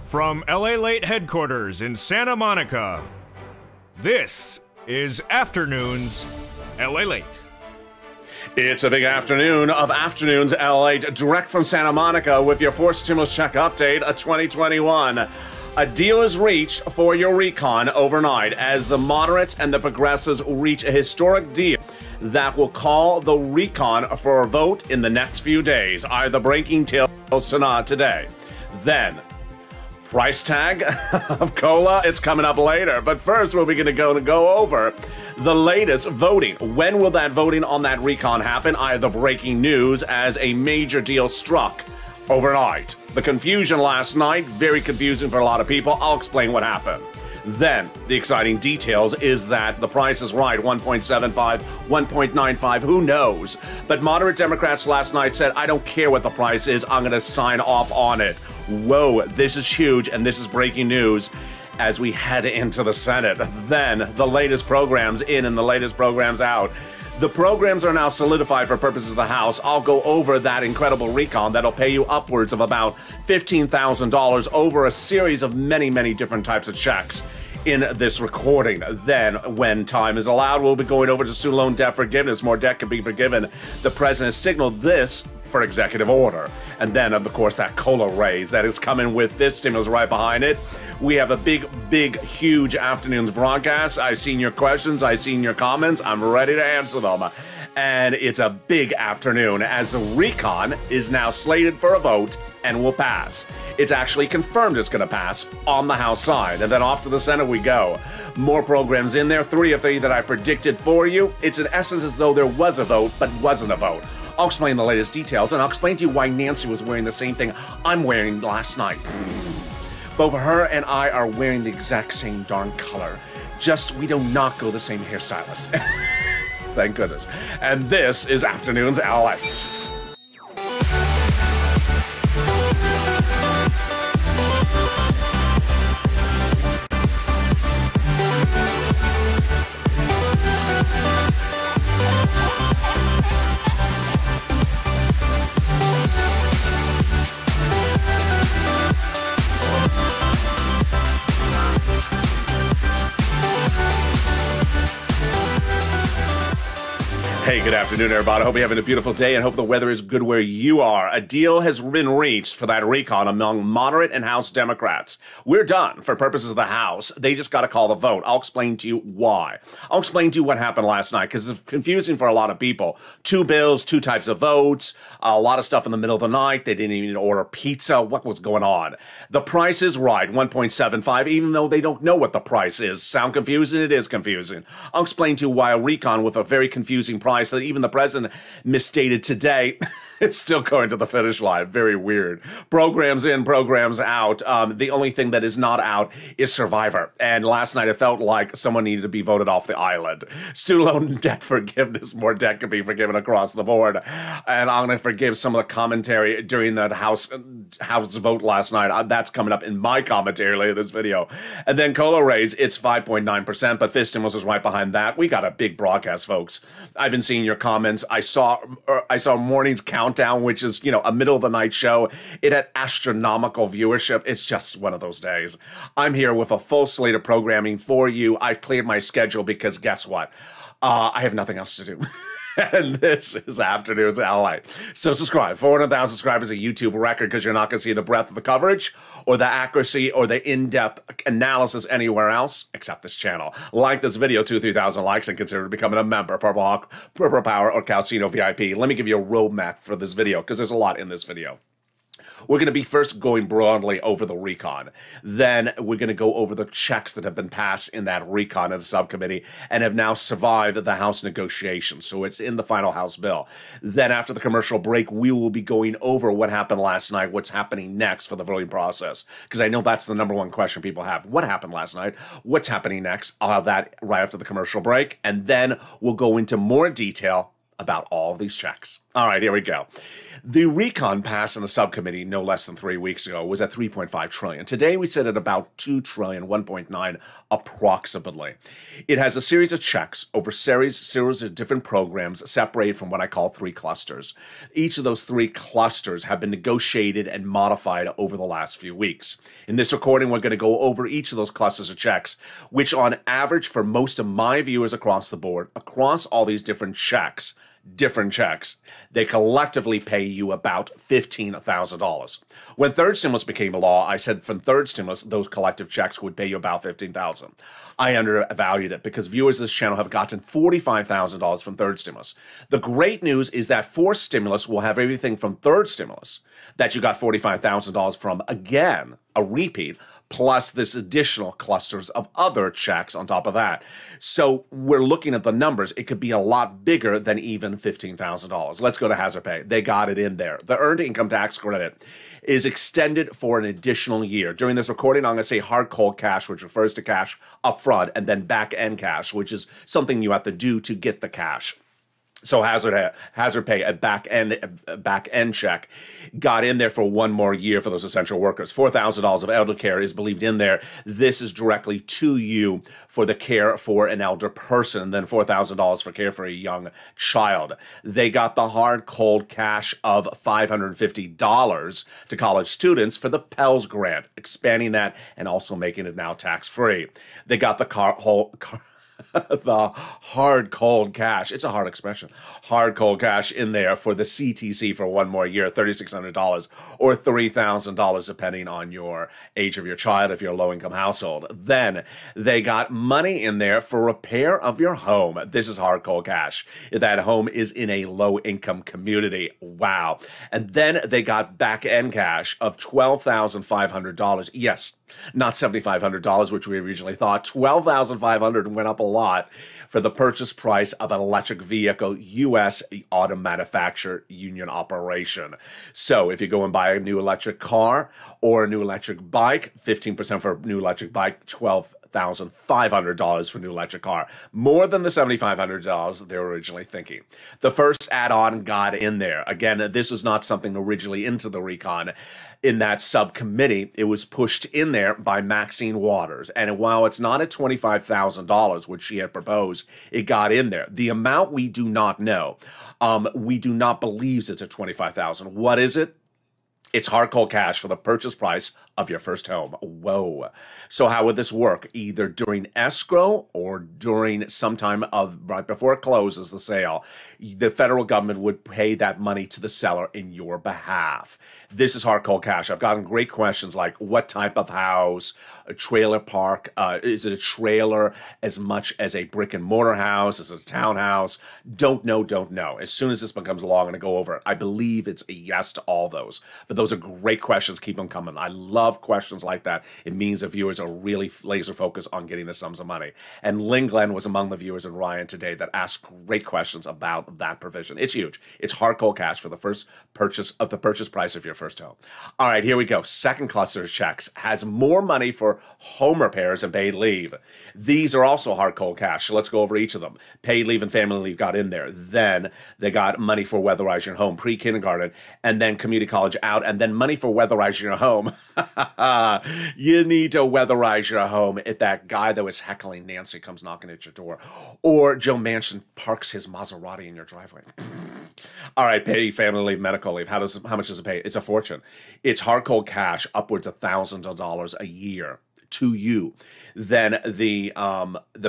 From LALATE headquarters in Santa Monica, this is Afternoons LALATE. It's a big afternoon of Afternoons LALATE, direct from Santa Monica with your fourth stimulus check update of 2021. A deal is reached for your RECON overnight as the moderates and the progressives reach a historic deal that will call the RECON for a vote in the next few days, either breaking tails tonight today. Then, price tag of cola, it's coming up later. But first, we're going to go over the latest voting. When will that voting on that RECON happen? I have the breaking news as a major deal struck overnight. The confusion last night, very confusing for a lot of people. I'll explain what happened. Then, the exciting details is that the price is right, 1.75, 1.95, who knows? But moderate Democrats last night said, I don't care what the price is, I'm going to sign off on it. Whoa, this is huge, and this is breaking news as we head into the Senate. Then, the latest programs in and the latest programs out. The programs are now solidified for purposes of the House. I'll go over that incredible RECON that'll pay you upwards of about $15,000 over a series of many different types of checks in this recording. Then, when time is allowed, we'll be going over to student loan debt forgiveness. More debt can be forgiven. The president signaled this for executive order. And then, of course, that COLA raise that is coming with this stimulus right behind it. We have a big, huge afternoon's broadcast. I've seen your questions. I've seen your comments. I'm ready to answer them. And it's a big afternoon as the RECON is now slated for a vote and will pass. It's actually confirmed it's going to pass on the House side. And then off to the Senate we go. More programs in there, 3 of 3 that I predicted for you. It's in essence as though there was a vote, but wasn't a vote. I'll explain the latest details, and I'll explain to you why Nancy was wearing the same thing I'm wearing last night. Both her and I are wearing the exact same darn color. Just we do not go the same hairstylist. Thank goodness. And this is Afternoons LALATE. Hey, good afternoon, everybody. I hope you're having a beautiful day and hope the weather is good where you are. A deal has been reached for that RECON among moderate and House Democrats. We're done for purposes of the House. They just got to call the vote. I'll explain to you why. I'll explain to you what happened last night because it's confusing for a lot of people. 2 bills, 2 types of votes, a lot of stuff in the middle of the night. They didn't even order pizza. What was going on? The price is right, 1.75, even though they don't know what the price is. Sound confusing? It is confusing. I'll explain to you why a RECON with a very confusing price that even the president misstated today it's still going to the finish line. Very weird. Programs in, programs out. The only thing that is not out is Survivor. And last night it felt like someone needed to be voted off the island. Student loan debt forgiveness. More debt can be forgiven across the board. And I'm going to forgive some of the commentary during that House vote last night. That's coming up in my commentary later this video. And then COLA raise, it's 5.9%, but this stimulus is right behind that. We got a big broadcast, folks. I've been seeing your comments. I saw morning's countdown, which is, a middle of the night show. It had astronomical viewership. It's just one of those days. I'm here with a full slate of programming for you. I've cleared my schedule because guess what? I have nothing else to do. And this is Afternoons LALATE. So subscribe. 400,000 subscribers, a YouTube record, because you're not going to see the breadth of the coverage or the accuracy or the in-depth analysis anywhere else except this channel. Like this video, 2,000-3,000 likes, and consider becoming a member, Purple Hawk, Purple Power, or Calcino VIP. Let me give you a roadmap for this video, because there's a lot in this video. We're going to be first going broadly over the RECON. Then we're going to go over the checks that have been passed in that RECON at the subcommittee and have now survived the House negotiations. So it's in the final House bill. Then after the commercial break, we will be going over what happened last night, what's happening next for the voting process. Because I know that's the #1 question people have. What happened last night? What's happening next? I'll have that right after the commercial break. And then we'll go into more detail about all these checks. All right, here we go. The recon passed in a subcommittee no less than 3 weeks ago was at 3.5 trillion. Today we sit at about 2 trillion, 1.9 approximately. It has a series of checks over series of different programs separated from what I call 3 clusters. Each of those 3 clusters have been negotiated and modified over the last few weeks. In this recording, we're going to go over each of those clusters of checks, which on average for most of my viewers across the board, across all these different checks, they collectively pay you about $15,000. When third stimulus became a law, I said from third stimulus, those collective checks would pay you about $15,000. I undervalued it because viewers of this channel have gotten $45,000 from third stimulus. The great news is that fourth stimulus will have everything from third stimulus that you got $45,000 from, again, a repeat, plus this additional clusters of other checks on top of that. So we're looking at the numbers. It could be a lot bigger than even $15,000. Let's go to hazard pay. They got it in there. The earned income tax credit is extended for an additional year. During this recording, I'm going to say hard cold cash, which refers to cash up front, and then back end cash, which is something you have to do to get the cash. So hazard pay, a back end check, got in there for 1 more year for those essential workers. $4,000 of elder care is believed in there. This is directly to you for the care for an elder person, then $4,000 for care for a young child. They got the hard cold cash of $550 to college students for the Pell Grant, expanding that and also making it now tax free. They got the the hard cold cash. It's a hard expression. Hard cold cash in there for the CTC for 1 more year, $3,600 or $3,000 depending on your age of your child if you're a low-income household. Then they got money in there for repair of your home. This is hard cold cash. If that home is in a low-income community. Wow. And then they got back-end cash of $12,500. Yes, not $7,500, which we originally thought. $12,500 went up a lot for the purchase price of an electric vehicle, U.S. auto manufacturer union operation. So if you go and buy a new electric car or a new electric bike, 15% for a new electric bike, $12,500 for a new electric car. More than the $7,500 they were originally thinking. The first add-on got in there. Again, this was not something originally into the recon. In that subcommittee, it was pushed in there by Maxine Waters. And while it's not at $25,000, which she had proposed, it got in there. The amount we do not know. We do not believe it's at $25,000. What is it? It's hard cold cash for the purchase price of your first home. Whoa. So how would this work? Either during escrow or during sometime of right before it closes the sale, the federal government would pay that money to the seller in your behalf. This is hard cold cash. I've gotten great questions like what type of house, a trailer park, is it a trailer as much as a brick and mortar house? Is it a townhouse? Don't know, don't know. As soon as this becomes along, I'm going to go over it. I believe it's a yes to all those. But those are great questions. Keep them coming. I love questions like that. It means the viewers are really laser focused on getting the sums of money. And Lynn Glenn was among the viewers and Ryan today that asked great questions about that provision. It's huge. It's hard cold cash for the first purchase of the purchase price of your first home. All right, here we go. Second cluster of checks has more money for home repairs and paid leave. These are also hard cold cash. So let's go over each of them. Paid leave and family leave got in there. Then they got money for weatherizing your home, pre-kindergarten, and then community college out, and then money for weatherizing your home. You need to weatherize your home if that guy that was heckling Nancy comes knocking at your door, or Joe Manchin parks his Maserati in your driveway. All right, pay family leave, medical leave. How much does it pay? It's a fortune. It's hard cold cash, upwards of $1,000 a year to you. Then the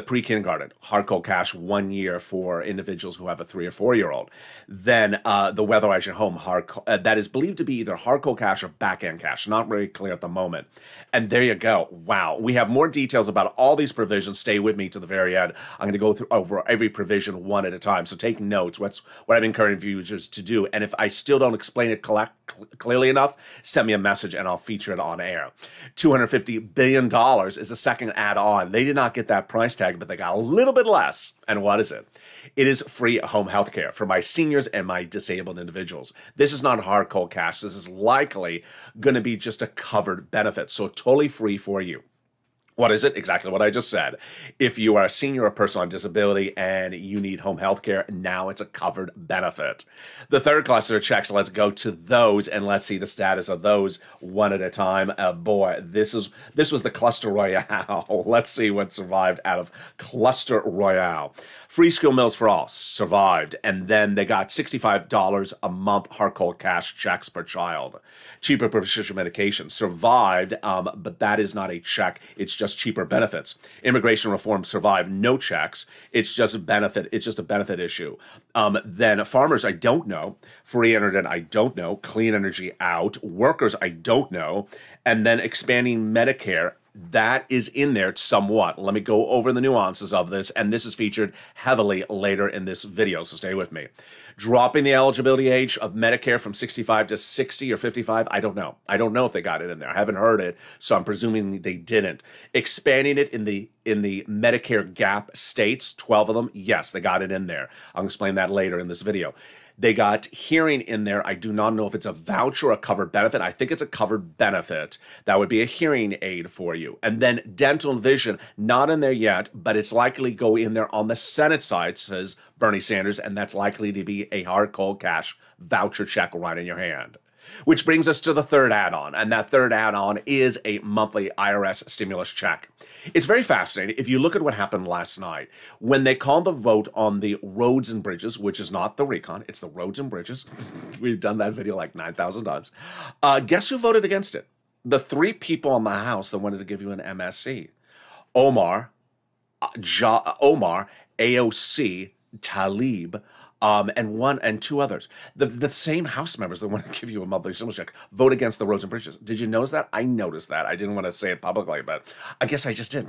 pre-kindergarten, hard cold cash 1 year for individuals who have a 3 or 4 year old. Then the weatherize your home, that is believed to be either hard cold cash or back end cash. Not very clear at the moment. And there you go. Wow. We have more details about all these provisions. Stay with me to the very end. I'm going to go over every provision one at a time. So take notes. What I'm encouraging viewers to do. And if I still don't explain it clearly enough, send me a message and I'll feature it on air. $250 billion is the second add-on. They did not get that price tag, but they got a little bit less. And what is it? It is free home health care for my seniors and my disabled individuals. This is not hard cold cash. This is likely going to be just a covered benefit, so totally free for you. What is it? Exactly what I just said. If you are a senior or person on disability and you need home health care, now it's a covered benefit. The third cluster of checks, let's go to those and let's see the status of those one at a time. Boy, this was the cluster royale. Let's see what survived out of cluster royale. Free school meals for all survived, and then they got $65 a month hard cold cash checks per child. Cheaper prescription medication survived, but that is not a check. It's just cheaper benefits. Immigration reform survived, no checks. It's just a benefit. It's just a benefit issue. Then farmers, I don't know. Free internet, I don't know. Clean energy out. Workers, I don't know. And then expanding Medicare, that is in there somewhat. Let me go over the nuances of this, and this is featured heavily later in this video, so stay with me. Dropping the eligibility age of Medicare from 65 to 60 or 55, I don't know. I don't know if they got it in there. I haven't heard it, so I'm presuming they didn't. Expanding it in the Medicare gap states, 12 of them, yes, they got it in there. I'll explain that later in this video. They got hearing in there. I do not know if it's a voucher or a covered benefit. I think it's a covered benefit. That would be a hearing aid for you. And then dental and vision, not in there yet, but it's likely to go in there on the Senate side, says Bernie Sanders, and that's likely to be a hard cold cash voucher check right in your hand. Which brings us to the third add-on, and that third add-on is a monthly IRS stimulus check. It's very fascinating. If you look at what happened last night, when they called the vote on the roads and bridges, which is not the RECON, it's the roads and bridges. We've done that video like 9,000 times. Guess who voted against it? The three people in the House that wanted to give you an MSC. Omar, AOC, Talib, and two others. The same House members that want to give you a monthly stimulus check vote against the roads and bridges. Did you notice that? I noticed that. I didn't want to say it publicly, but I guess I just did.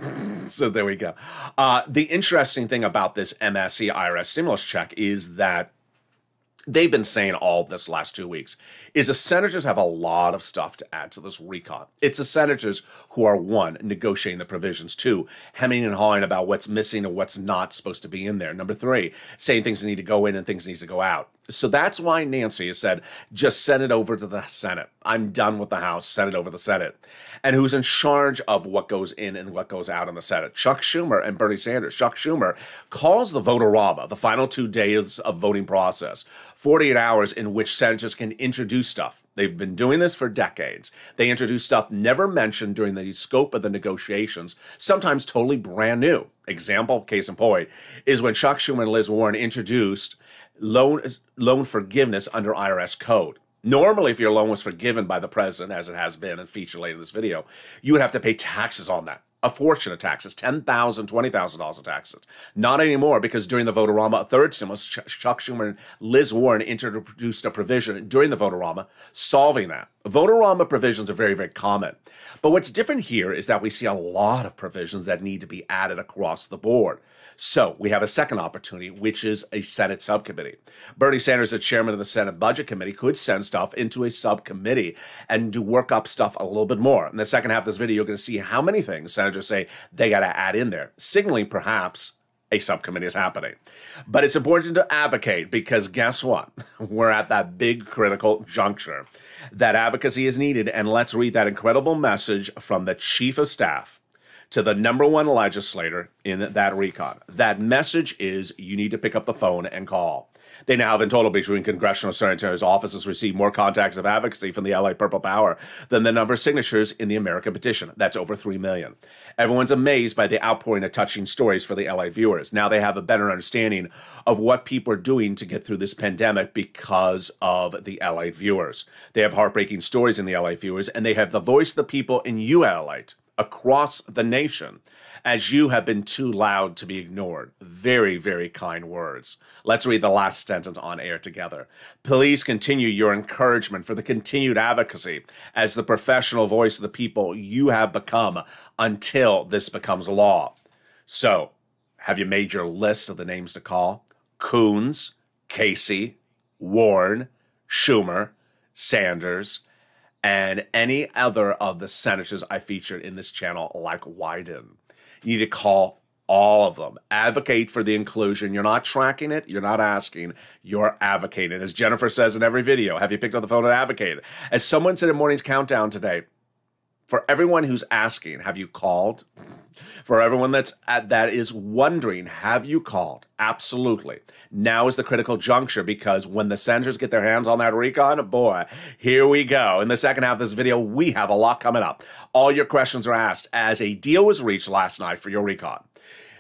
So there we go. The interesting thing about this MSC IRS stimulus check is that they've been saying all this last 2 weeks, is the senators have a lot of stuff to add to this recon. It's the senators who are, one, negotiating the provisions, two, hemming and hawing about what's missing and what's not supposed to be in there. Number three, saying things need to go in and things need to go out. So that's why Nancy has said, just send it over to the Senate. I'm done with the House, send it over to the Senate. And who's in charge of what goes in and what goes out in the Senate? Chuck Schumer and Bernie Sanders. Chuck Schumer calls the vote-a-rama, the final 2 days of voting process, 48 hours in which senators can introduce stuff. They've been doing this for decades. They introduce stuff never mentioned during the scope of the negotiations, sometimes totally brand new. Example, case in point, is when Chuck Schumer and Liz Warren introduced loan forgiveness under IRS code. Normally, if your loan was forgiven by the president, as it has been and featured later in this video, you would have to pay taxes on that. A fortune of taxes, $10,000, $20,000 of taxes. Not anymore, because during the vote-a-rama, a third stimulus, Chuck Schumer and Liz Warren introduced a provision during the vote-a-rama solving that. Vote-a-rama provisions are very, very common. But what's different here is that we see a lot of provisions that need to be added across the board. So we have a second opportunity, which is a Senate subcommittee. Bernie Sanders, the chairman of the Senate Budget Committee, could send stuff into a subcommittee and do work up stuff a little bit more. In the second half of this video, you're going to see how many things senators say they got to add in there, signaling perhaps a subcommittee is happening. But it's important to advocate, because guess what? We're at that big critical juncture. That advocacy is needed, and let's read that incredible message from the Chief of Staff to the #1 legislator in that recon. That message is, you need to pick up the phone and call. They now have in total, between congressional secretaries' offices, received more contacts of advocacy from the LA Purple Power than the number of signatures in the American petition. That's over 3 million. Everyone's amazed by the outpouring of touching stories for the LA viewers. Now they have a better understanding of what people are doing to get through this pandemic because of the LA viewers. They have heartbreaking stories in the LA viewers, and they have the voice of the people in LA across the nation, as you have been too loud to be ignored. Very, very kind words. Let's read the last sentence on air together. Please continue your encouragement for the continued advocacy as the professional voice of the people you have become until this becomes law. So, have you made your list of the names to call? Coons, Casey, Warren, Schumer, Sanders, and any other of the senators I featured in this channel, like Wyden. You need to call all of them. Advocate for the inclusion. You're not tracking it. You're not asking. You're advocating. As Jennifer says in every video, have you picked up the phone and advocated? As someone said in Morning's Countdown today, for everyone who's asking, have you called? For everyone that is wondering, have you called? Absolutely. Now is the critical juncture, because when the senators get their hands on that recon, boy, here we go. In the second half of this video, we have a lot coming up. All your questions are asked as a deal was reached last night for your recon.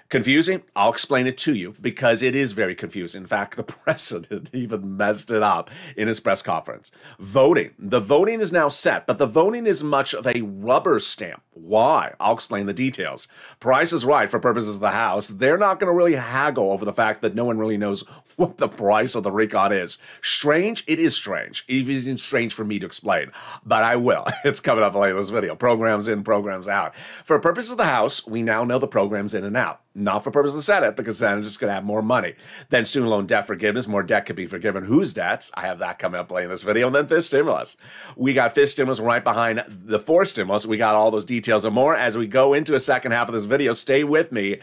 Confusing? I'll explain it to you, because it is very confusing. In fact, the president even messed it up in his press conference. Voting. The voting is now set, but the voting is much of a rubber stamp. Why? I'll explain the details. Price is right for purposes of the House. They're not going to really haggle over the fact that no one really knows what the price of the recon is. Strange? It is strange. Even strange for me to explain, but I will. It's coming up later in this video. Programs in, programs out. For purposes of the House, we now know the programs in and out. Not for purposes of the Senate, because the Senate is going to have more money. Then student loan debt forgiveness, more debt could be forgiven. Whose debts? I have that coming up later in this video. And then fifth stimulus. We got fifth stimulus right behind the fourth stimulus. We got all those details and more as we go into a second half of this video. Stay with me.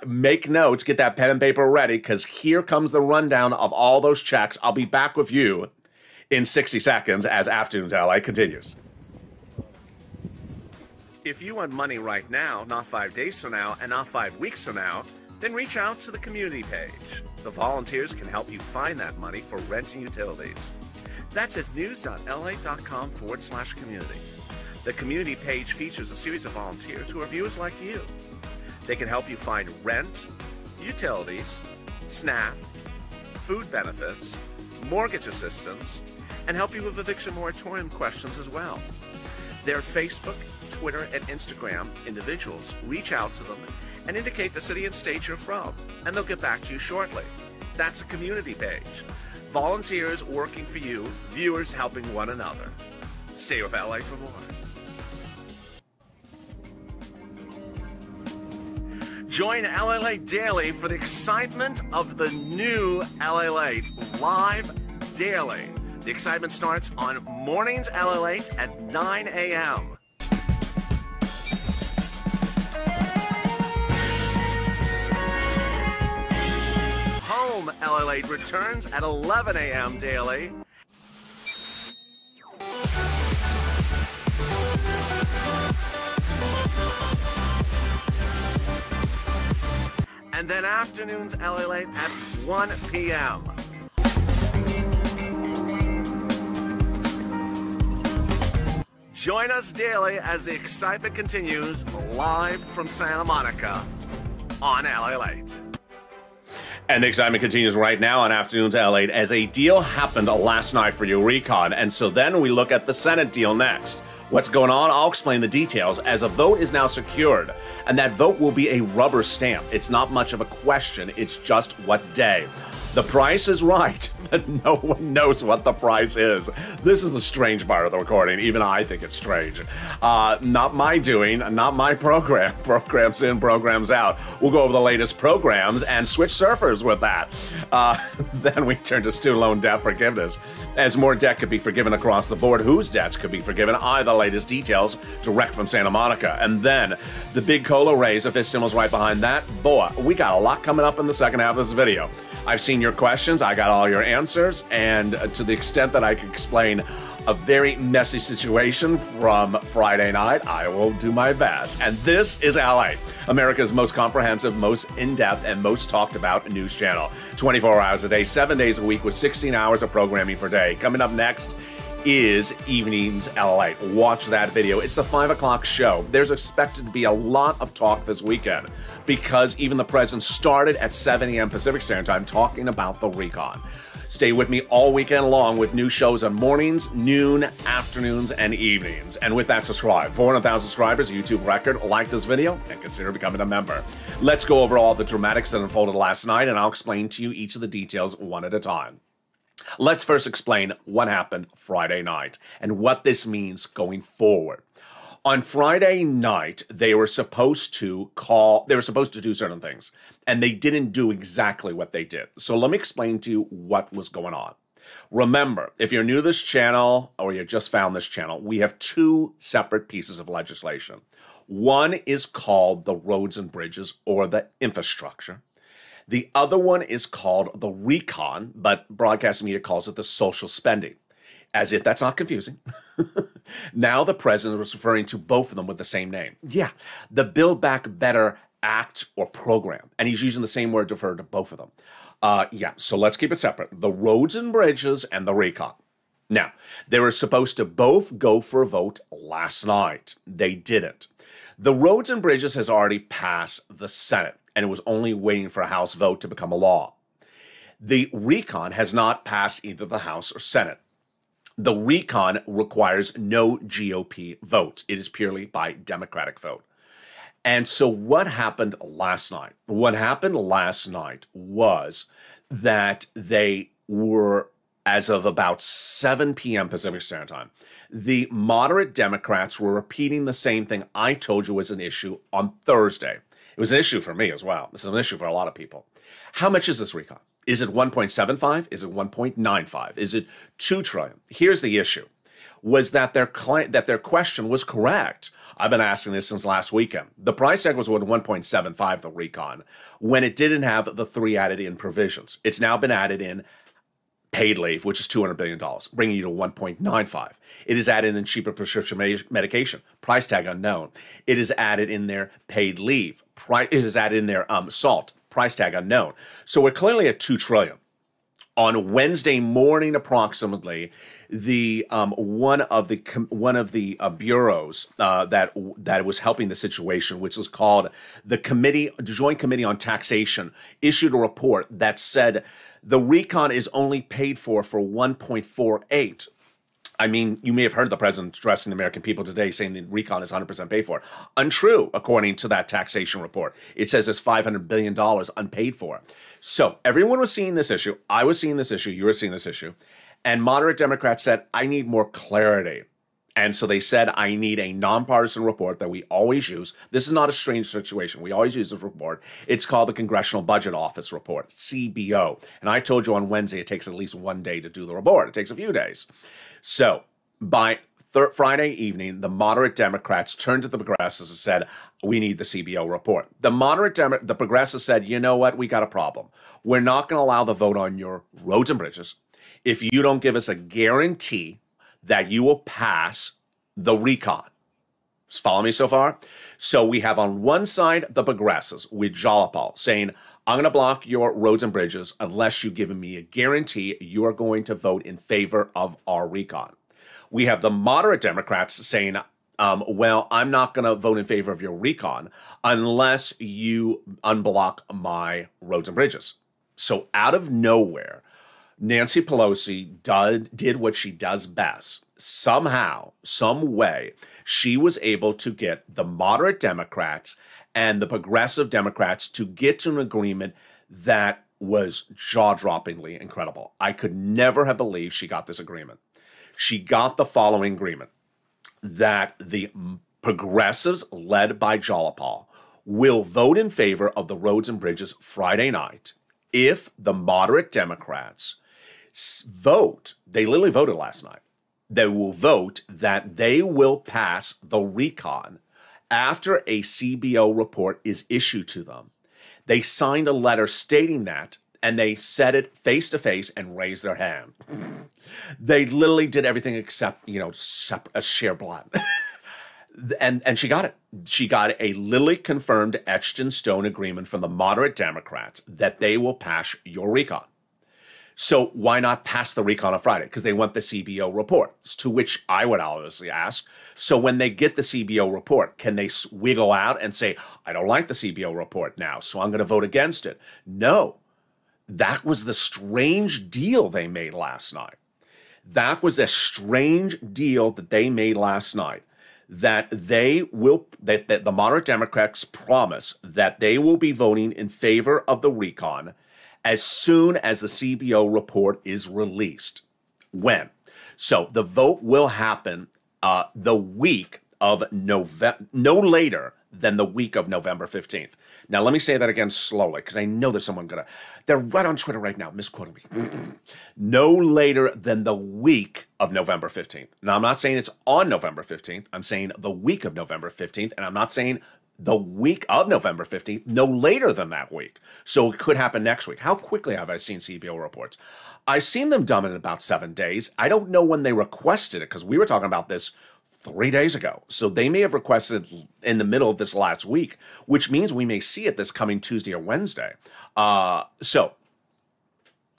Make notes. Get that pen and paper ready, because here comes the rundown of all those checks. I'll be back with you in 60 seconds as Afternoons LA continues. If you want money right now, not 5 days from now, and not 5 weeks from now, then reach out to the community page. The volunteers can help you find that money for rent and utilities. That's at news.la.com/community. The community page features a series of volunteers who are viewers like you. They can help you find rent, utilities, SNAP, food benefits, mortgage assistance, and help you with eviction moratorium questions as well. Their Facebook, Twitter, and Instagram individuals reach out to them and indicate the city and state you're from, and they'll get back to you shortly. That's a community page. Volunteers working for you, viewers helping one another. Stay with LA for more. Join LALATE Daily for the excitement of the new LALATE live daily. The excitement starts on mornings LALATE at 9 a.m. Home LALATE returns at 11 a.m. daily. And then Afternoons LALATE at 1 p.m. Join us daily as the excitement continues live from Santa Monica on LALATE. And the excitement continues right now on Afternoons LALATE as a deal happened last night for your recon. And so then we look at the Senate deal next. What's going on? I'll explain the details as a vote is now secured. And that vote will be a rubber stamp. It's not much of a question. It's just what day. The price is right, but no one knows what the price is. This is the strange part of the recording. Even I think it's strange. Not my doing, not my program. Programs in, programs out. We'll go over the latest programs and switch surfers with that. Then we turn to student loan debt forgiveness. As more debt could be forgiven across the board, whose debts could be forgiven? The latest details direct from Santa Monica. And then the big COLA raise, if it's stimulus right behind that. Boy, we got a lot coming up in the second half of this video. I've seen your questions, I got all your answers, and to the extent that I can explain a very messy situation from Friday night, I will do my best. And this is LA, America's most comprehensive, most in-depth, and most talked about news channel. 24 hours a day, 7 days a week with 16 hours of programming per day. Coming up next is Evenings LA. Watch that video. It's the 5 o'clock show. There's expected to be a lot of talk this weekend because even the president started at 7 a.m. Pacific Standard Time talking about the recon. Stay with me all weekend long with new shows on mornings, noon, afternoons, and evenings. And with that, subscribe. 400,000 subscribers, YouTube record. Like this video and consider becoming a member. Let's go over all the dramatics that unfolded last night, and I'll explain to you each of the details one at a time. Let's first explain what happened Friday night and what this means going forward. On Friday night, they were supposed to do certain things, and they didn't do exactly what they did. So let me explain to you what was going on. Remember, if you're new to this channel or you just found this channel, we have two separate pieces of legislation. One is called the roads and bridges, or the infrastructure. The other one is called the RECON, but broadcast media calls it the social spending. As if that's not confusing. Now the president was referring to both of them with the same name. Yeah, the Build Back Better Act or program. And he's using the same word to refer to both of them. Yeah, so let's keep it separate. The roads and bridges and the recon. Now, they were supposed to both go for a vote last night. They didn't. The roads and bridges has already passed the Senate, and it was only waiting for a House vote to become a law. The recon has not passed either the House or Senate. The recon requires no GOP votes. It is purely by Democratic vote. And so what happened last night? What happened last night was that they were, as of about 7 p.m. Pacific Standard Time, the moderate Democrats were repeating the same thing I told you was an issue on Thursday. It was an issue for me as well. It's an issue for a lot of people. How much is this recon? Is it 1.75? Is it 1.95? Is it 2 trillion? Here's the issue, was that their question was correct. I've been asking this since last weekend. The price tag was 1.75, the recon, when it didn't have the 3 added in provisions. It's now been added in paid leave, which is $200 billion, bringing you to 1.95. It is added in cheaper prescription medication, price tag unknown. It is added in their paid leave. It is added in their SALT, price tag unknown. So we're clearly at 2 trillion. On Wednesday morning, approximately, the one of the bureaus that was helping the situation, which was called the Joint Committee on Taxation, issued a report that said the recon is only paid for 1.48. I mean, you may have heard the president addressing the American people today saying the recon is 100% paid for. Untrue, according to that taxation report. It says it's $500 billion unpaid for. So everyone was seeing this issue. I was seeing this issue. You were seeing this issue. And moderate Democrats said, I need more clarity. And so they said, I need a nonpartisan report that we always use. This is not a strange situation. We always use this report. It's called the Congressional Budget Office Report, CBO. And I told you on Wednesday it takes at least 1 day to do the report. It takes a few days. So by Friday evening, the moderate Democrats turned to the progressives and said, we need the CBO report. The progressives said, you know what? We got a problem. We're not going to allow the vote on your roads and bridges if you don't give us a guarantee that you will pass the recon. Follow me so far? So we have on one side the progressives with Jalopal saying, I'm going to block your roads and bridges unless you give me a guarantee you are going to vote in favor of our recon. We have the moderate Democrats saying, well, I'm not going to vote in favor of your recon unless you unblock my roads and bridges. So out of nowhere, Nancy Pelosi did what she does best. Somehow, some way, she was able to get the moderate Democrats and the progressive Democrats to get to an agreement that was jaw-droppingly incredible. I could never have believed she got this agreement. She got the following agreement, that the progressives led by Jalopal will vote in favor of the roads and bridges Friday night if the moderate Democrats vote, they literally voted last night, they will vote that they will pass the recon after a CBO report is issued to them. They signed a letter stating that, and they said it face to face and raised their hand. They literally did everything except, share blood. And she got it. She got a literally confirmed etched in stone agreement from the moderate Democrats that they will pass your recon. So why not pass the recon on Friday? Because they want the CBO report, to which I would obviously ask. So when they get the CBO report, can they wiggle out and say, I don't like the CBO report now, so I'm going to vote against it? No. That was the strange deal they made last night. That was a strange deal that they made last night. That the moderate Democrats promise that they will be voting in favor of the recon as soon as the CBO report is released. When? So the vote will happen the week of November, no later than the week of November 15th. Now, let me say that again slowly, because I know there's someone they're right on Twitter right now, misquoting me. No later than the week of November 15th. Now, I'm not saying it's on November 15th. I'm saying the week of November 15th, and I'm not saying the week of November 15th, no later than that week. So it could happen next week. How quickly have I seen CBO reports? I've seen them done in about 7 days. I don't know when they requested it, because we were talking about this 3 days ago. So they may have requested in the middle of this last week, which means we may see it this coming Tuesday or Wednesday. So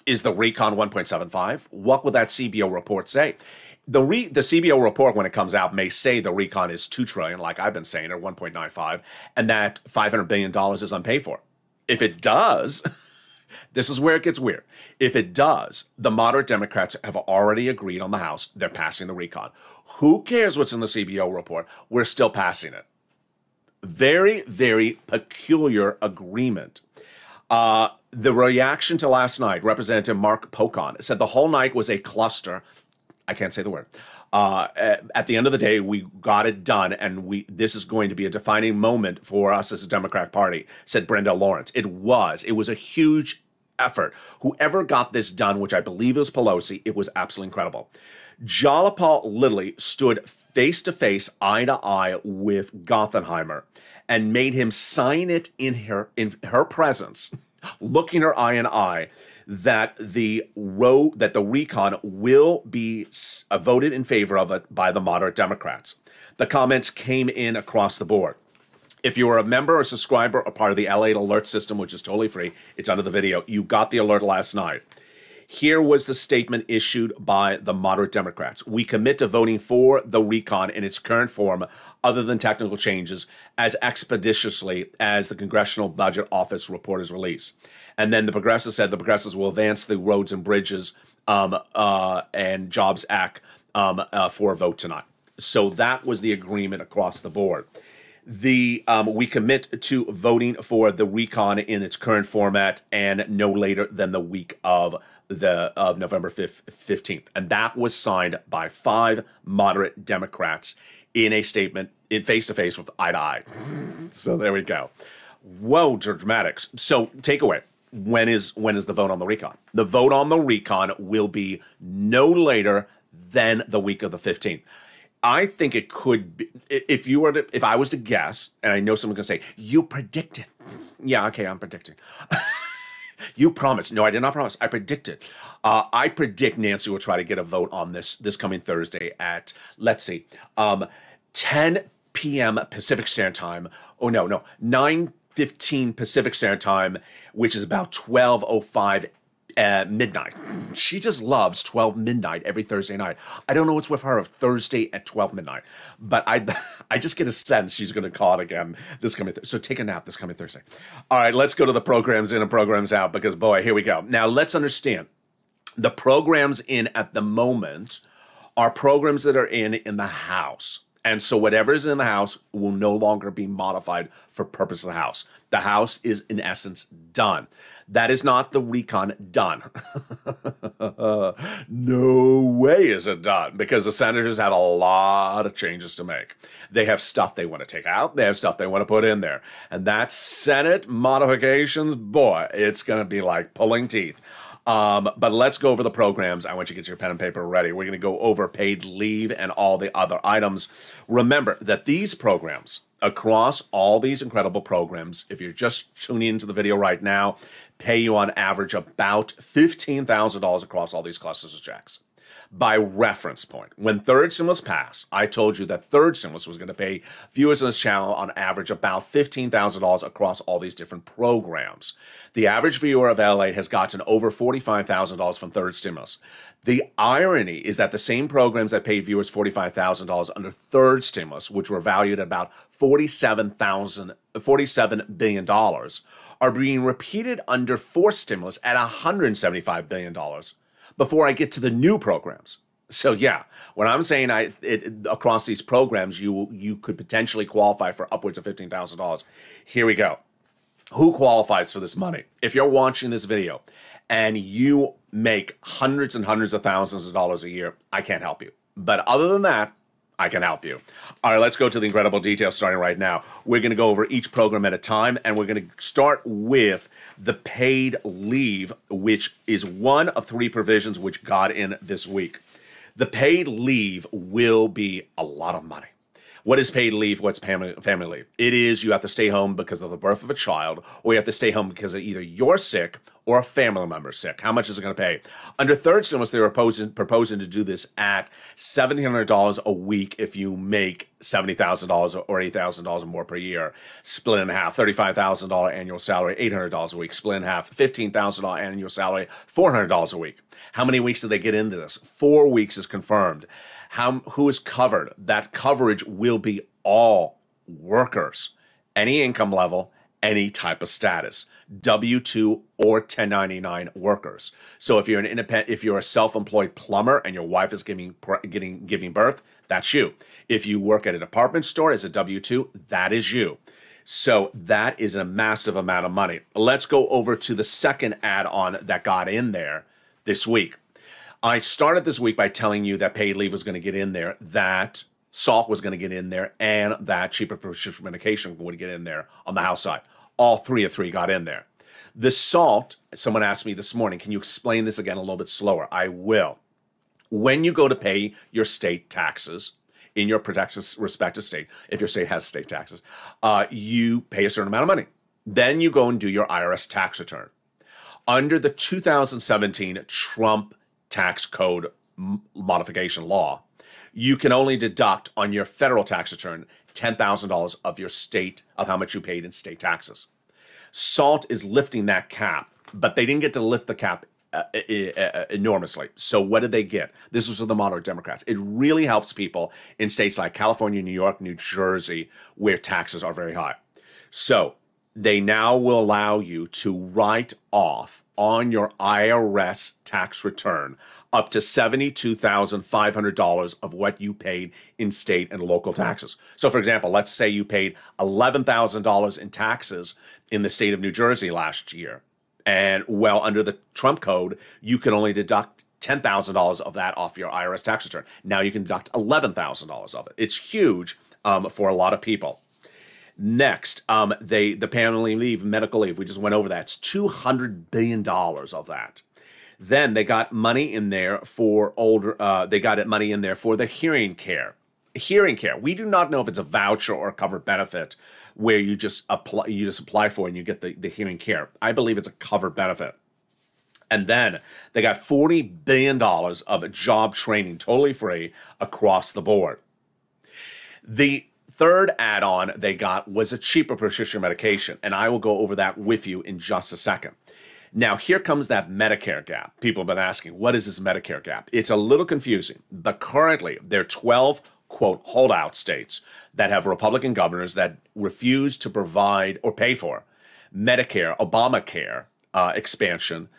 is the RECON 1.75? What would that CBO report say? The CBO report, when it comes out, may say the RECON is $2 trillion, like I've been saying, or 1.95, and that $500 billion is unpaid for. If it does, this is where it gets weird. If it does, the moderate Democrats have already agreed on the House. They're passing the RECON. Who cares what's in the CBO report? We're still passing it. Very, very peculiar agreement. The reaction to last night, Representative Mark Pocon said the whole night was a cluster. I can't say the word. At the end of the day, we got it done, and this is going to be a defining moment for us as a Democratic Party, said Brenda Lawrence. It was a huge effort. Whoever got this done, which I believe was Pelosi, it was absolutely incredible. Jalapal literally stood face-to-face, eye-to-eye with Gothenheimer and made him sign it in her presence, looking her eye in eye, that the RECON will be voted in favor of it by the moderate Democrats. The comments came in across the board. If you are a member or subscriber or part of the LALATE alert system, which is totally free, it's under the video, you got the alert last night. Here was the statement issued by the moderate Democrats. We commit to voting for the RECON in its current form, other than technical changes, as expeditiously as the Congressional Budget Office report is released. And then the Progressives said the Progressives will advance the Roads and Bridges and Jobs Act for a vote tonight. So that was the agreement across the board. We commit to voting for the RECON in its current format and no later than the week of November 15th. And that was signed by 5 moderate Democrats in a statement in face-to-face with eye-to-eye. So there we go. Whoa, dramatics. So takeaway. When is the vote on the RECON? The vote on the RECON will be no later than the week of the 15th. I think it could be, if I was to guess, and I know someone's going to say, you predicted. Yeah, okay, I'm predicting. You promised. No, I did not promise. I predicted. I predict Nancy will try to get a vote on this coming Thursday at, let's see, 10 p.m. Pacific Standard Time. Oh, no, 9:15 Pacific Standard Time, which is about 12:05 midnight. She just loves 12 midnight every Thursday night. I don't know what's with her of Thursday at 12 midnight, but I just get a sense she's going to call it again this coming Thursday. So take a nap this coming Thursday. All right, let's go to the programs in and programs out, because boy, here we go. Now let's understand the programs in at the moment are programs that are in the House. And so whatever is in the House will no longer be modified for purpose of the House. The House is, in essence, done. That is not the RECON done. No way is it done, because the senators have a lot of changes to make. They have stuff they want to take out. They have stuff they want to put in there. And that Senate modifications, boy, it's going to be like pulling teeth. But let's go over the programs. I want you to get your pen and paper ready. We're going to go over paid leave and all the other items. Remember that these programs, across all these incredible programs, if you're just tuning into the video right now, pay you on average about $15,000 across all these clusters of checks. By reference point, when third stimulus passed, I told you that third stimulus was going to pay viewers on this channel on average about $15,000 across all these different programs. The average viewer of LA has gotten over $45,000 from third stimulus. The irony is that the same programs that paid viewers $45,000 under third stimulus, which were valued at about $47 billion, are being repeated under fourth stimulus at $175 billion. Before I get to the new programs. So yeah, when I'm saying across these programs, you could potentially qualify for upwards of $15,000. Here we go. Who qualifies for this money? If you're watching this video and you make hundreds and hundreds of thousands of dollars a year, I can't help you. But other than that, I can help you. All right, let's go to the incredible details starting right now. We're going to go over each program at a time, and we're going to start with the paid leave, which is one of 3 provisions which got in this week. The paid leave will be a lot of money. What is paid leave? What's family leave? It is you have to stay home because of the birth of a child, or you have to stay home because of either you're sick or a family member sick. How much is it going to pay? Under third stimulus, they were proposing to do this at $1,700 a week if you make $70,000 or $8,000 more per year. Split in half, $35,000 annual salary, $800 a week. Split in half, $15,000 annual salary, $400 a week. How many weeks did they get into this? 4 weeks is confirmed. Who is covered? That coverage will be all workers, any income level, any type of status, W-2 or 1099 workers. So if you're an independent, if you're a self-employed plumber and your wife is giving birth, that's you. If you work at a department store as a W-2, that is you. So that is a massive amount of money. Let's go over to the second add-on that got in there this week. I started this week by telling you that paid leave was going to get in there, that SALT was going to get in there, and that cheaper prescription medication would get in there on the House side. All three got in there. The SALT, someone asked me this morning, can you explain this again a little bit slower? I will. When you go to pay your state taxes in your respective state, if your state has state taxes, you pay a certain amount of money. Then you go and do your IRS tax return. Under the 2017 Trump tax code modification law, you can only deduct on your federal tax return $10,000 of your state, of how much you paid in state taxes. SALT is lifting that cap, but they didn't get to lift the cap enormously. So what did they get? This was for the moderate Democrats. It really helps people in states like California, New York, New Jersey, where taxes are very high. So they now will allow you to write off on your IRS tax return up to $72,500 of what you paid in state and local taxes. So, for example, let's say you paid $11,000 in taxes in the state of New Jersey last year. And, well, under the Trump code, you can only deduct $10,000 of that off your IRS tax return. Now you can deduct $11,000 of it. It's huge for a lot of people. Next, the family leave, medical leave, we just went over that. It's $200 billion of that. Then they got money in there for money in there for the hearing care. Hearing care. We do not know if it's a voucher or a covered benefit where you just apply for and you get the hearing care. I believe it's a covered benefit. And then they got $40 billion of job training, totally free, across the board. The third add-on they got was a cheaper prescription medication, and I will go over that with you in just a second. Now, here comes that Medicare gap. People have been asking, what is this Medicare gap? It's a little confusing, but currently there are 12, quote, holdout states that have Republican governors that refuse to provide or pay for Medicare, Obamacare expansion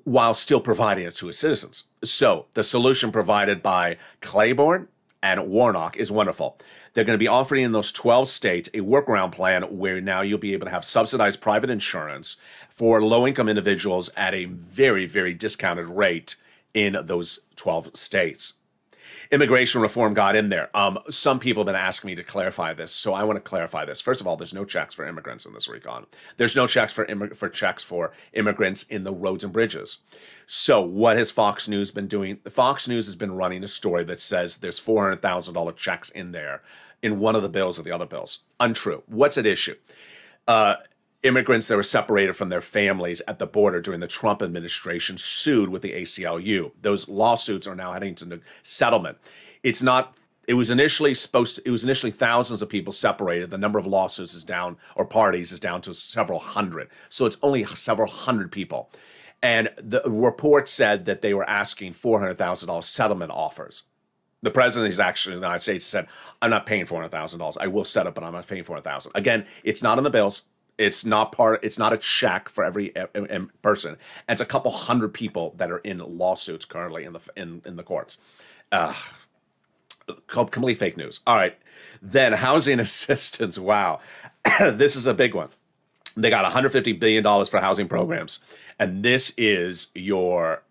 while still providing it to its citizens. So the solution provided by Claiborne and Warnock is wonderful. They're going to be offering in those 12 states a workaround plan where now you'll be able to have subsidized private insurance for low-income individuals at a very, very discounted rate in those 12 states. Immigration reform got in there. Some people have been asking me to clarify this, so I want to clarify this. First of all, there's no checks for immigrants in this recon. There's no checks for immigrants in the roads and bridges. So what has Fox News been doing? Fox News has been running a story that says there's $400,000 checks in there in one of the bills or the other bills. Untrue. What's at issue? Immigrants that were separated from their families at the border during the Trump administration sued with the ACLU. Those lawsuits are now heading to settlement. It was initially thousands of people separated. The number of lawsuits is down, or parties is down to several hundred. So it's only several hundred people. And the report said that they were asking $400,000 settlement offers. The president is actually in the United States said, I'm not paying $400,000. I will settle, but I'm not paying $400,000. Again, it's not in the bills. It's not a check for every person. And it's a couple hundred people that are in lawsuits currently in the courts. Complete fake news. All right. Then housing assistance. Wow. This is a big one. They got $150 billion for housing programs. And this is your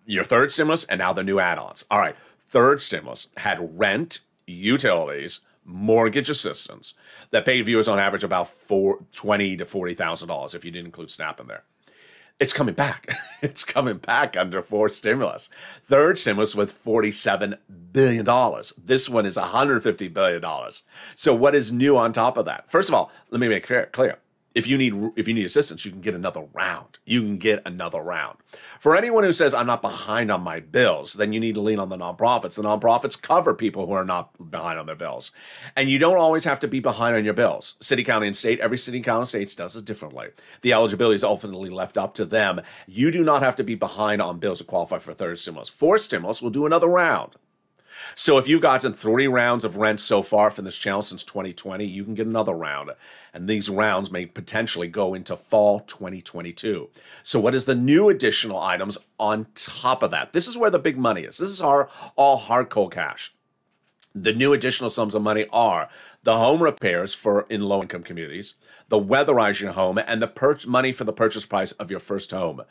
third stimulus and now the new add-ons. All right. Third stimulus had rent, utilities, mortgage assistance that paid viewers on average about $20,000 to $40,000 if you didn't include SNAP in there. It's coming back. It's coming back under fourth stimulus. Third stimulus with $47 billion. This one is $150 billion. So what is new on top of that? First of all, let me make it clear. If you need assistance, you can get another round. You can get another round. For anyone who says, I'm not behind on my bills, then you need to lean on the nonprofits. The nonprofits cover people who are not behind on their bills. And you don't always have to be behind on your bills. City, county, and state, every city, county, and state does it differently. The eligibility is ultimately left up to them. You do not have to be behind on bills to qualify for third stimulus. Fourth stimulus will do another round. So if you've gotten 3 rounds of rent so far from this channel since 2020, you can get another round. And these rounds may potentially go into fall 2022. So what is the new additional items on top of that? This is where the big money is. This is all hard cold cash. The new additional sums of money are the home repairs in low-income communities, the weatherize your home, and the money for the purchase price of your first home.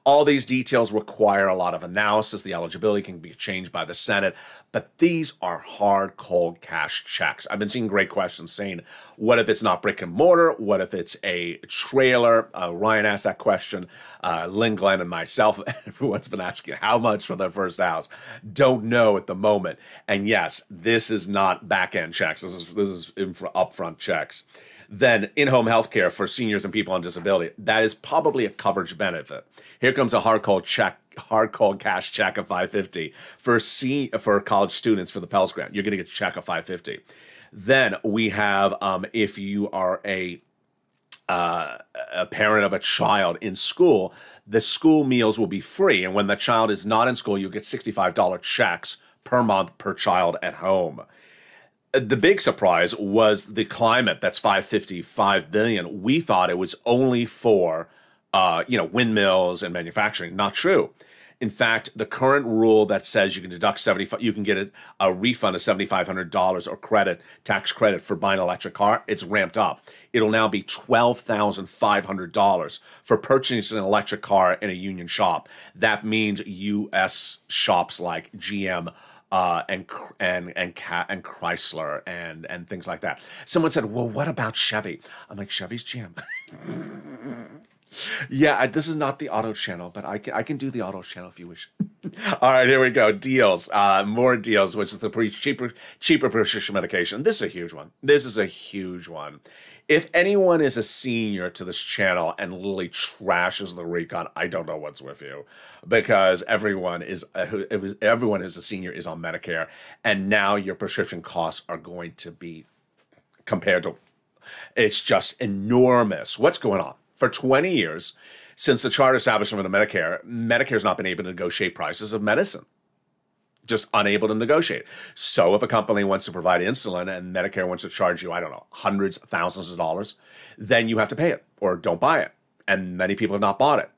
All these details require a lot of analysis. The eligibility can be changed by the Senate, but these are hard, cold cash checks. I've been seeing great questions saying, what if it's not brick and mortar? What if it's a trailer? Ryan asked that question. Lynn, Glenn, and myself, everyone's been asking how much for their first house. Don't know at the moment. And yes, this is not back-end checks. This is upfront checks. Then in-home health care for seniors and people on disability. That is probably a coverage benefit. Here comes a hard cold cash check of $550 for college students for the Pell Grant. You're going to get a check of $550. Then we have if you are a parent of a child in school, the school meals will be free, and when the child is not in school, you'll get $65 checks per month per child at home. The big surprise was the climate. That's $555 billion. We thought it was only for, windmills and manufacturing. Not true. In fact, the current rule that says you can deduct you can get a refund of $7,500 or tax credit for buying an electric car. It's ramped up. It'll now be $12,500 for purchasing an electric car in a union shop. That means U.S. shops like GM. And Chrysler and things like that. Someone said, well, what about Chevy? I'm like, Chevy's GM. Yeah, this is not the auto channel, but I can do the auto channel if you wish. All right, here we go. Deals. More deals, which is the cheaper prescription medication. This is a huge one. This is a huge one. If anyone is a senior to this channel and literally trashes the RECON, I don't know what's with you, because everyone who's a senior is on Medicare, and now your prescription costs are going to be compared to. It's just enormous. What's going on? For 20 years, since the charter establishment of Medicare's not been able to negotiate prices of medicine. Just unable to negotiate. So if a company wants to provide insulin and Medicare wants to charge you, I don't know, hundreds, thousands of dollars, then you have to pay it or don't buy it. And many people have not bought it.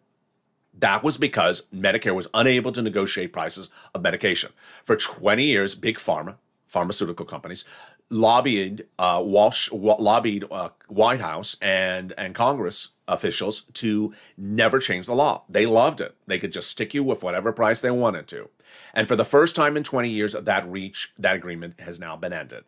That was because Medicare was unable to negotiate prices of medication. For 20 years, big pharmaceutical companies, lobbied White House and Congress officials to never change the law. They loved it. They could just stick you with whatever price they wanted to. And for the first time in 20 years, that agreement has now been ended.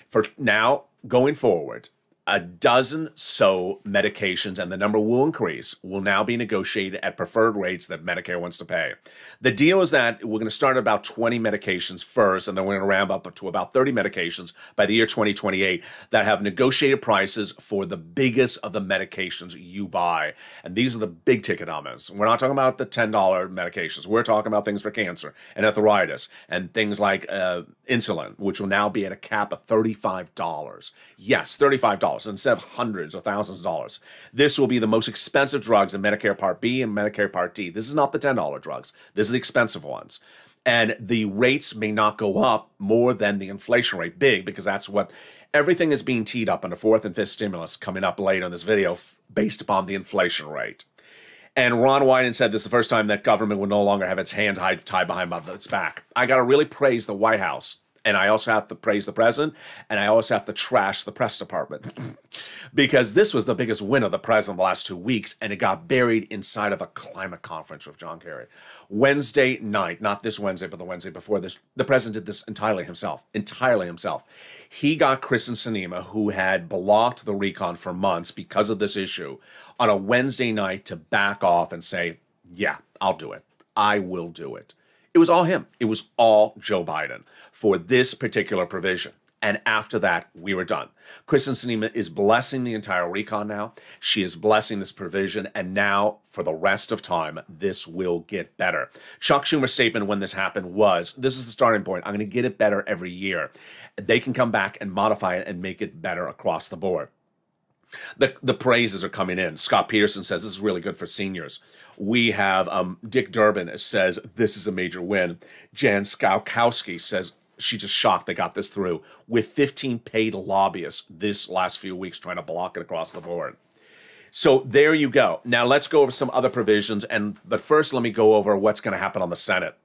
For now, going forward, a dozen so medications, and the number will increase, will now be negotiated at preferred rates that Medicare wants to pay. The deal is that we're going to start at about 20 medications first, and then we're going to ramp up to about 30 medications by the year 2028 that have negotiated prices for the biggest of the medications you buy. And these are the big ticket items. We're not talking about the $10 medications. We're talking about things for cancer and arthritis and things like insulin, which will now be at a cap of $35. Yes, $35 instead of hundreds or thousands of dollars. This will be the most expensive drugs in Medicare Part B and Medicare Part D. This is not the $10 drugs. This is the expensive ones. And the rates may not go up more than the inflation rate, big, because that's what everything is being teed up on the fourth and fifth stimulus coming up later in this video based upon the inflation rate. And Ron Wyden said this is the first time that government will no longer have its hands tied behind its back. I got to really praise the White House And I also have to praise the president, and I also have to trash the press department. Because this was the biggest win of the president the last 2 weeks, and it got buried inside of a climate conference with John Kerry. Wednesday night, not this Wednesday, but the Wednesday before this, the president did this entirely himself. He got Kristen Sinema, who had blocked the recon for months because of this issue, on a Wednesday night to back off and say, yeah, I'll do it. I will do it. It was all him. It was all Joe Biden for this particular provision. And after that, we were done. Kristen Sinema is blessing the entire recon now. She is blessing this provision. And now, for the rest of time, this will get better. Chuck Schumer's statement when this happened was, this is the starting point. I'm going to get it better every year. They can come back and modify it and make it better across the board. The praises are coming in. Scott Peterson says this is really good for seniors. We have Dick Durbin says this is a major win. Jan Skowkowski says she's just shocked they got this through with 15 paid lobbyists this last few weeks trying to block it across the board. So there you go. Now let's go over some other provisions. But first, let me go over what's going to happen on the Senate.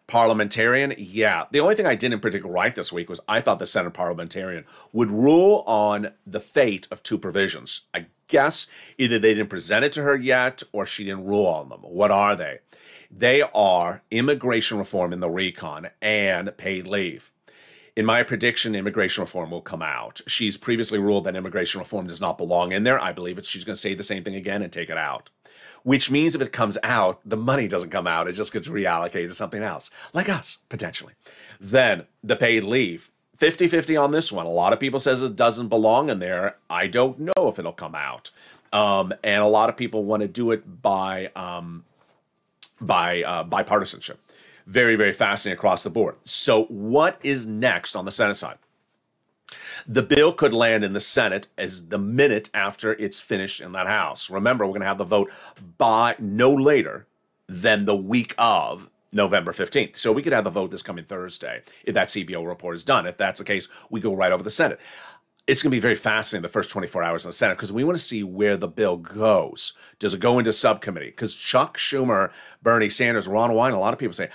Parliamentarian, yeah. The only thing I didn't particularly write this week was I thought the Senate parliamentarian would rule on the fate of 2 provisions. I guess either they didn't present it to her yet or she didn't rule on them. What are they? They are immigration reform in the recon and paid leave. In my prediction, immigration reform will come out. She's previously ruled that immigration reform does not belong in there. I believe she's going to say the same thing again and take it out. Which means if it comes out, the money doesn't come out. It just gets reallocated to something else, like us, potentially. Then the paid leave, 50-50 on this one. A lot of people says it doesn't belong in there. I don't know if it'll come out. And a lot of people want to do it by bipartisanship. Very, very fascinating across the board. So what is next on the Senate side? The bill could land in the Senate as the minute after it's finished in that House. Remember, we're going to have the vote by no later than the week of November 15th. So we could have the vote this coming Thursday if that CBO report is done. If that's the case, we go right over the Senate. It's going to be very fascinating the first 24 hours in the Senate because we want to see where the bill goes. Does it go into subcommittee? Because Chuck Schumer, Bernie Sanders, Ron Wyden, a lot of people say,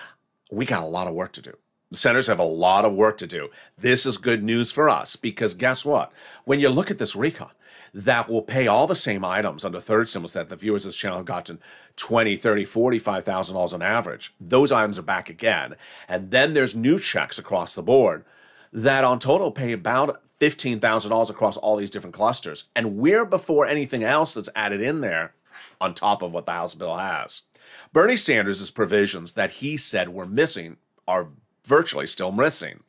we got a lot of work to do. The senators have a lot of work to do. This is good news for us because guess what? When you look at this recon, that will pay all the same items under third stimulus that the viewers of this channel have gotten $20,000, $30,000, $45,000 on average. Those items are back again. And then there's new checks across the board that on total pay about $15,000 across all these different clusters. And we're before anything else that's added in there on top of what the House bill has. Bernie Sanders' provisions that he said were missing are virtually still missing.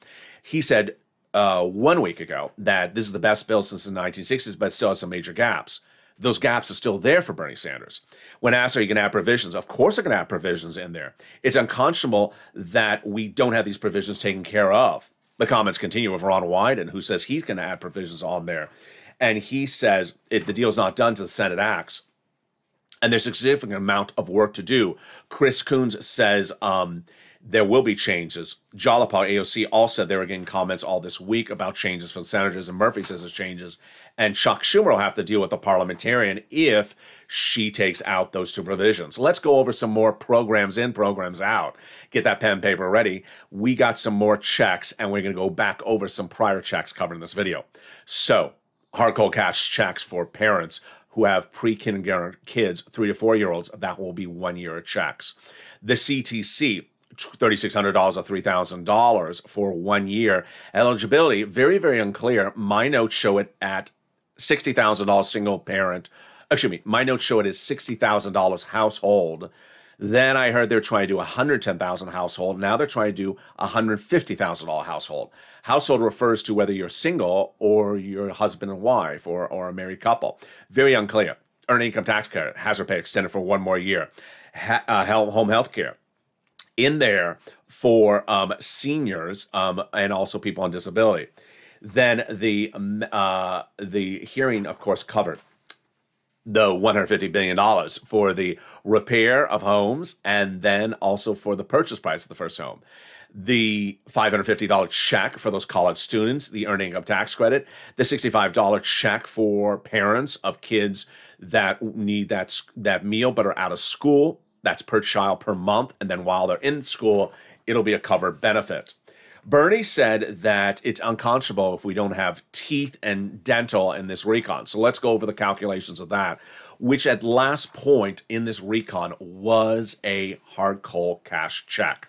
He said 1 week ago that this is the best bill since the 1960s, but it still has some major gaps. Those gaps are still there for Bernie Sanders. When asked, are you going to add provisions? Of course they're going to add provisions in there. It's unconscionable that we don't have these provisions taken care of. The comments continue with Ron Wyden, who says he's going to add provisions on there. And he says the deal's not done till the Senate acts. And there's a significant amount of work to do. Chris Coons says there will be changes. Jalapal AOC all said they were getting comments all this week about changes from senators, and Murphy says there's changes. And Chuck Schumer will have to deal with the parliamentarian if she takes out those 2 provisions. Let's go over some more programs in, programs out. Get that pen and paper ready. We got some more checks, and we're going to go back over some prior checks covered in this video. So, hard cold cash checks for parents who have pre-kindergarten kids, 3 to 4-year-olds, that will be 1 year of checks. The CTC, $3,600 or $3,000 for 1 year. Eligibility, very, very unclear. My notes show it at $60,000 single parent. Excuse me, my notes show it as $60,000 household. Then I heard they're trying to do $110,000 household. Now they're trying to do $150,000 household. Household refers to whether you're single or you're husband and wife or a married couple. Very unclear. Earned income tax credit, hazard pay extended for 1 more year. Home health care in there for seniors and also people on disability. Then the hearing, of course, covered the $150 billion for the repair of homes and then also for the purchase price of the first home. The $550 check for those college students, the earned income tax credit, the $65 check for parents of kids that need that meal but are out of school. That's per child per month. And then while they're in school, it'll be a covered benefit. Bernie said that it's unconscionable if we don't have teeth and dental in this recon. So let's go over the calculations of that, which at last point in this recon was a hard cold cash check.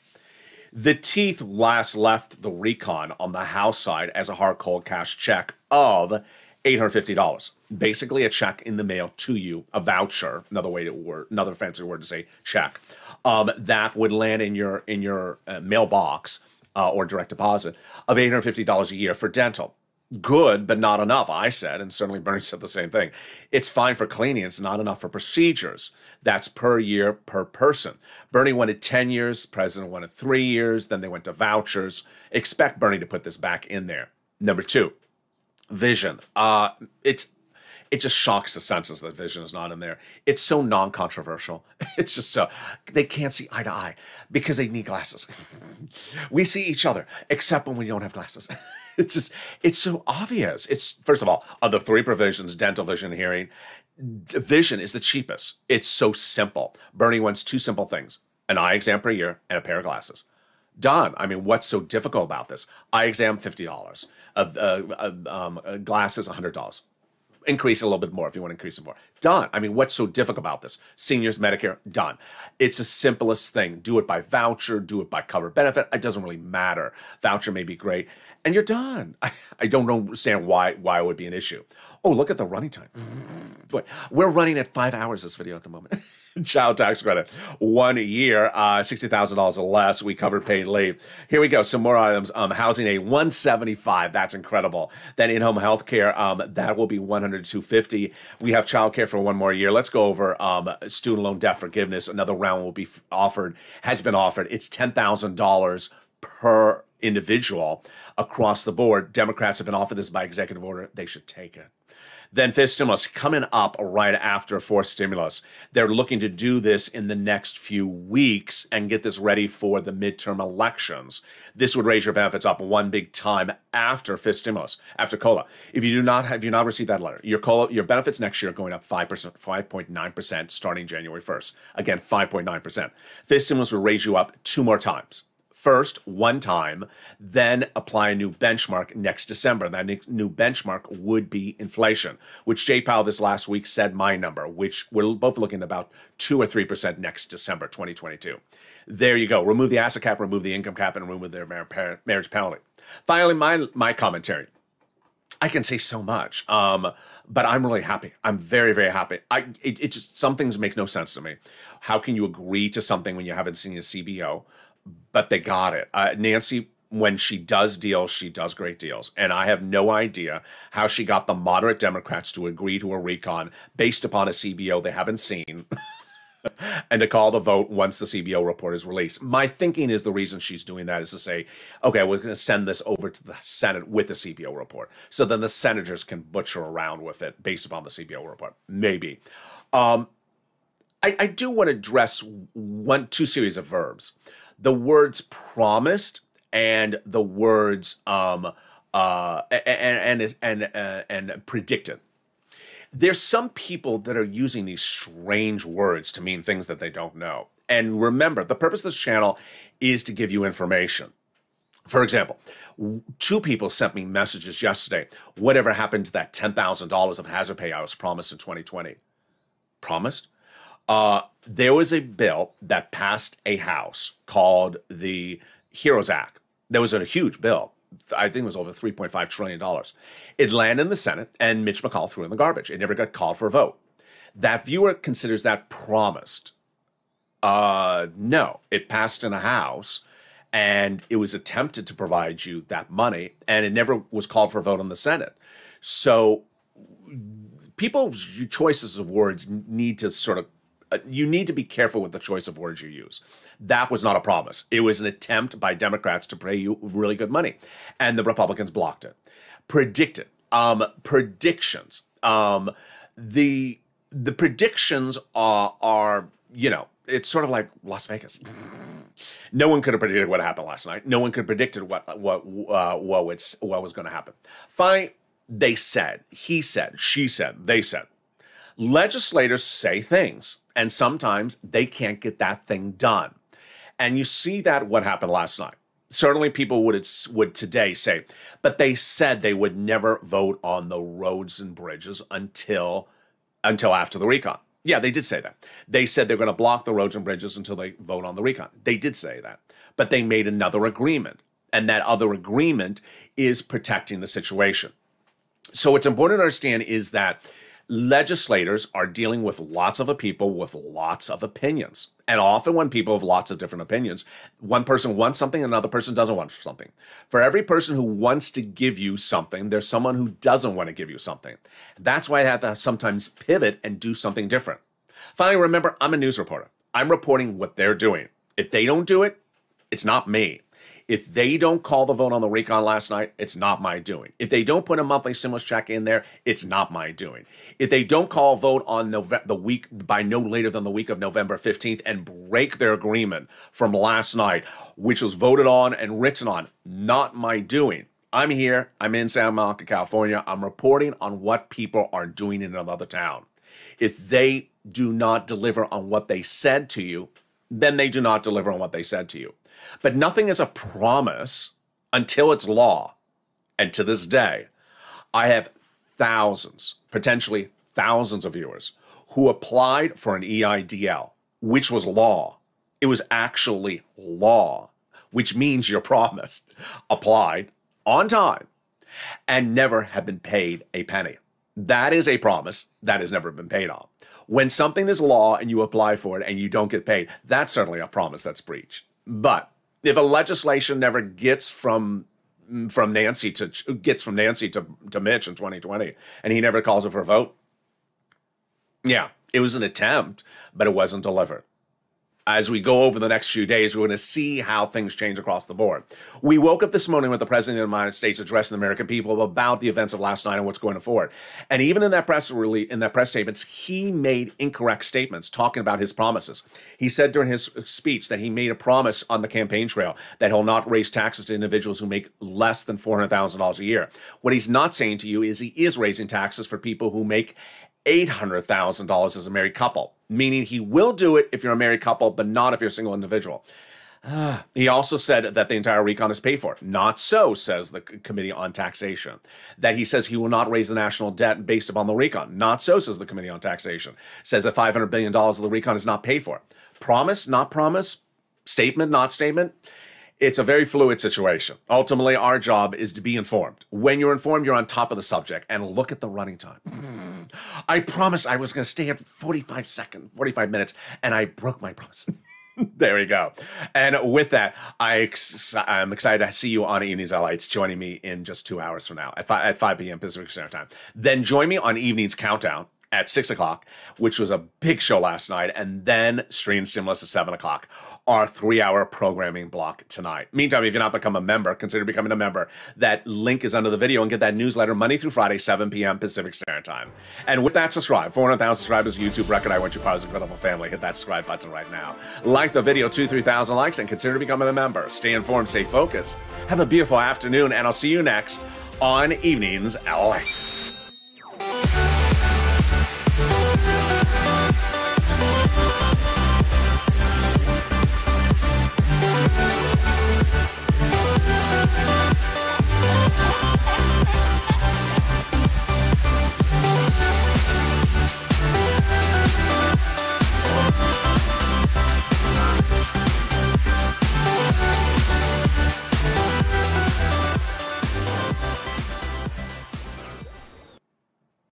The teeth last left the recon on the house side as a hard cold cash check of $850. Basically a check in the mail to you, a voucher, another fancy word to say check, that would land in your mailbox or direct deposit of $850 a year for dental. Good, but not enough, I said, and certainly Bernie said the same thing. It's fine for cleaning, it's not enough for procedures. That's per year, per person. Bernie wanted 10 years, President wanted 3 years, then they went to vouchers. Expect Bernie to put this back in there. Number 2, vision. It just shocks the senses that vision is not in there. It's so non-controversial. It's just so, they can't see eye to eye because they need glasses. We see each other, except when we don't have glasses. It's so obvious. It's, first of all, of the 3 provisions, dental, vision, hearing, vision is the cheapest. It's so simple. Bernie wants 2 simple things: an eye exam per year and a pair of glasses. Done. I mean, what's so difficult about this? Eye exam, $50. Glasses, $100. Increase a little bit more if you want to increase it more. Done. I mean, what's so difficult about this? Seniors, Medicare, done. It's the simplest thing. Do it by voucher, do it by covered benefit. It doesn't really matter. Voucher may be great, and you're done. I don't understand why it would be an issue. Oh, look at the running time. We're running at 5 hours this video at the moment. Child tax credit, 1 year, $60,000 or less. We covered paid leave. Here we go. Some more items. Housing aid, $175. That's incredible. Then in-home health care, that will be $100 to $250. We have child care for 1 more year. Let's go over student loan debt forgiveness. Another round will be has been offered. It's $10,000 per individual across the board. Democrats have been offered this by executive order. They should take it. Then fifth stimulus coming up right after fourth stimulus. They're looking to do this in the next few weeks and get this ready for the midterm elections. This would raise your benefits up one big time after fifth stimulus, after COLA. If you have you not received that letter, your benefits next year are going up 5%, 5.9% starting January 1st. Again, 5.9%. Fifth stimulus will raise you up 2 more times. First, 1 time, then apply a new benchmark next December. That new benchmark would be inflation, which Jay Powell this last week said my number, which we're both looking at about 2 or 3% next December 2022. There you go. Remove the asset cap, remove the income cap, and remove their marriage penalty. Finally, my commentary. I can say so much, but I'm really happy. I'm very, very happy. It just, some things make no sense to me. How can you agree to something when you haven't seen a CBO? But they got it. Nancy, when she does deals, she does great deals. And I have no idea how she got the moderate Democrats to agree to a recon based upon a CBO they haven't seen and to call the vote once the CBO report is released. My thinking is the reason she's doing that is to say, okay, we're going to send this over to the Senate with the CBO report. So then the senators can butcher around with it based upon the CBO report. Maybe. I do want to address 2 series of verbs. The words promised and the words and predicted. There's some people that are using these strange words to mean things that they don't know. And remember, the purpose of this channel is to give you information. For example, 2 people sent me messages yesterday. Whatever happened to that $10,000 of hazard pay I was promised in 2020? Promised? There was a bill that passed a House called the HEROES Act. There was a huge bill. I think it was over $3.5 trillion. It landed in the Senate, and Mitch McConnell threw it in the garbage. It never got called for a vote. That viewer considers that promised. No, it passed in a House, and it was attempted to provide you that money, and it never was called for a vote in the Senate. So people's choices of words need to sort of you need to be careful with the choice of words you use. That was not a promise. It was an attempt by Democrats to pay you really good money, and the Republicans blocked it. Predicted. Predictions. The predictions are it's sort of like Las Vegas. No one could have predicted what happened last night. No one could have predicted what was going to happen. Fine. They said, he said, she said, they said. Legislators say things, and sometimes they can't get that thing done. And you see that what happened last night. certainly people would today say, but they said they would never vote on the roads and bridges until after the recon. Yeah, they did say that. They said they're going to block the roads and bridges until they vote on the recon. They did say that. But they made another agreement. And that other agreement is protecting the situation. So what's important to understand is that legislators are dealing with lots of people with lots of opinions. And often when people have lots of different opinions, one person wants something, another person doesn't want something. For every person who wants to give you something, there's someone who doesn't want to give you something. That's why I have to sometimes pivot and do something different. Finally, remember, I'm a news reporter. I'm reporting what they're doing. If they don't do it, it's not me. If they don't call the vote on the recon last night, it's not my doing. If they don't put a monthly stimulus check in there, it's not my doing. If they don't call a vote on the week by no later than the week of November 15th and break their agreement from last night, which was voted on and written on, not my doing. I'm here. I'm in Santa Monica, California. I'm reporting on what people are doing in another town. If they do not deliver on what they said to you, then they do not deliver on what they said to you. But nothing is a promise until it's law. And to this day, I have thousands, potentially thousands of viewers who applied for an EIDL, which was law. It was actually law, which means you're promised, applied on time, and never have been paid a penny. That is a promise that has never been paid on. When something is law and you apply for it and you don't get paid, that's certainly a promise that's breached. But if a legislation never gets from Nancy to Mitch in 2020, and he never calls it for a vote, yeah, it was an attempt, but it wasn't delivered. As we go over the next few days, we're going to see how things change across the board. We woke up this morning with the President of the United States addressing the American people about the events of last night and what's going forward. And even in that press statements, he made incorrect statements talking about his promises. He said during his speech that he made a promise on the campaign trail that he'll not raise taxes to individuals who make less than $400,000 a year. What he's not saying to you is he is raising taxes for people who make $800,000 as a married couple, meaning he will do it if you're a married couple, but not if you're a single individual. He also said that the entire recon is paid for. Not so, says the Committee on Taxation. That he says he will not raise the national debt based upon the recon. Not so, says the Committee on Taxation. Says that $500 billion of the recon is not paid for. Promise, not promise, statement, not statement. It's a very fluid situation. Ultimately, our job is to be informed. When you're informed, you're on top of the subject. And look at the running time. I promised I was going to stay at 45 minutes, and I broke my promise. There we go. And with that, I'm excited to see you on Evenings LALATE, joining me in just 2 hours from now at 5 p.m. Pacific Standard Time. Then join me on Evenings Countdown at 6 o'clock, which was a big show last night, and then Stream Stimulus at 7 o'clock, our 3-hour programming block tonight. Meantime, if you've not become a member, consider becoming a member. That link is under the video, and get that newsletter Monday through Friday, 7 p.m. Pacific Standard Time. And with that, subscribe. 400,000 subscribers, YouTube record. I want you part of this incredible family. Hit that subscribe button right now. Like the video, 2,000-3,000 likes, and consider becoming a member. Stay informed, stay focused. Have a beautiful afternoon, and I'll see you next on Evenings LALATE.